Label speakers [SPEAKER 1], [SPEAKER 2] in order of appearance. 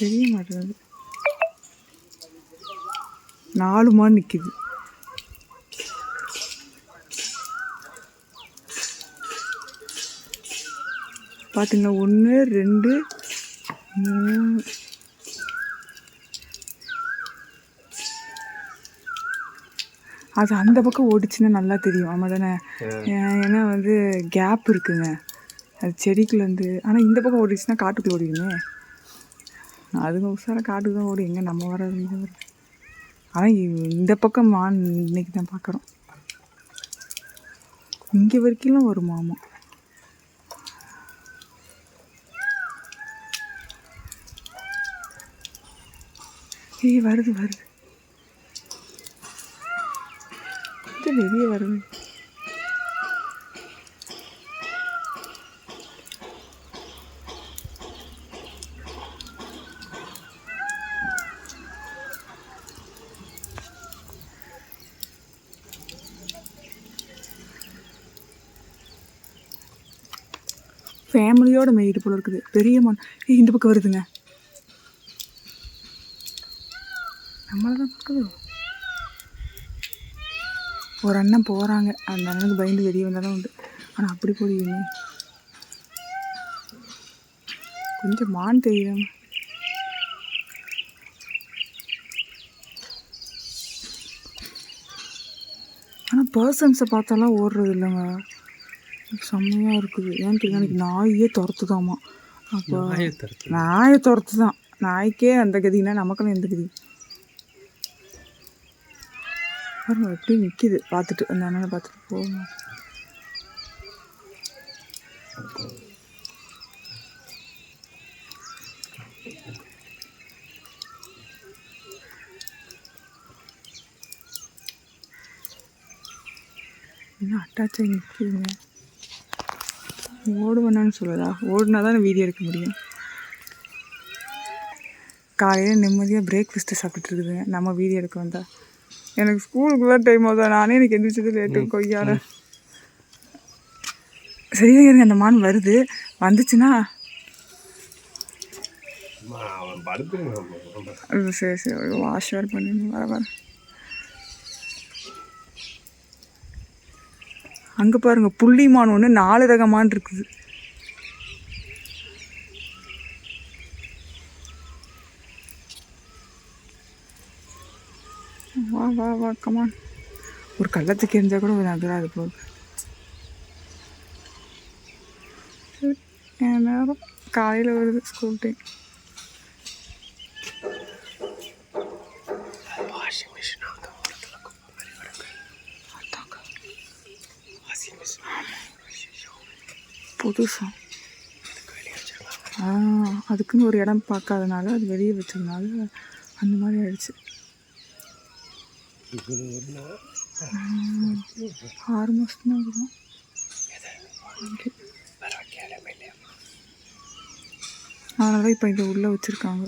[SPEAKER 1] தெரிய மாட்டேங்குது. 4 மான் நிற்கிது. பார்த்தீங்களா? 1 2 3. அது அந்த பக்கம் ஓடிச்சுன்னா நல்லா தெரியும். ஆமாம் தானே? ஏன்னா வந்து கேப் இருக்குங்க அது செடிக்குள்ளேருந்து. ஆனால் இந்த பக்கம் ஓடிச்சுன்னா காட்டுக்குள்ளே ஓடிடுமே. அதுங்க உஷாராக காட்டுக்கு தான் ஓடி, எங்கே நம்ம வர வருது. ஆனால் இந்த பக்கம் மான் இன்னைக்கு தான் பார்க்குறோம். இங்கே வரைக்கும் வருமா? ஆமாம். ஏய் வருது வருது, வெளியே வருது. ஃபேமிலியோட மேய்டு போல இருக்குது. பெரிய மான் இந்த பக்கம் வருதுங்க. நம்மளை தான் பார்க்குது. ஒரு அண்ணன் போகிறாங்க. அந்த அண்ணனுக்கு பயந்து வெளியே வந்தாலும் உண்டு. ஆனால் அப்படி போடுவீங்க. கொஞ்சம் மான் தெரியுதாங்க. ஆனால் பர்சன்ஸை பார்த்தாலாம் ஓடுறது இல்லைங்க. செம்மையாக இருக்குது. ஏன்னு தெரியல, எனக்கு நாயே துரத்துதாமா. அப்போ நாயை துரத்து தான். நாய்க்கே அந்த கதினா நமக்கெல்லாம் எந்த கதி? பாருங்க எப்படி நிற்கிது. பார்த்துட்டு அந்த அண்ணனை பார்த்துட்டு போகணும். இன்னும் அட்டாச் ஆகி நிற்கிதுங்க. ஓடுவேன்னு சொல்லதா? ஓடுனா தான் வீடியோ எடுக்க முடியும். காலையில் நிம்மதியாக பிரேக்ஃபாஸ்ட்டு சாப்பிட்டுருக்குதுங்க. நம்ம வீடியோ எடுக்க வந்தா எனக்கு ஸ்கூலுக்குள்ளே டைம் ஆகுதா? நானே எனக்கு எந்திரிச்சது லேட்டு. கொய்யால சரியா இருங்க. அந்த மான் வருது. வந்துச்சுன்னா சரி சரி வாஷ் வேறு பண்ணி வர வர. அங்கே பாருங்கள், புள்ளி மான் ஒன்று 4 ரக மான் இருக்குது. வா வா வா கமான். ஒரு கள்ளத்துக்கு எரிஞ்சால் கூட ஒரு நகராது போகுது. என் நேரம் காலையில் வருது ஸ்கூல் டைம். புதுசா அதுக்குன்னு ஒரு இடம் பார்க்காதனால அது வெளியே வச்சதுனால அந்த மாதிரி ஆயிடுச்சு. 6 மாதம் தான் இருக்கும். அதனால இப்போ இங்கே உள்ளே வச்சுருக்காங்க.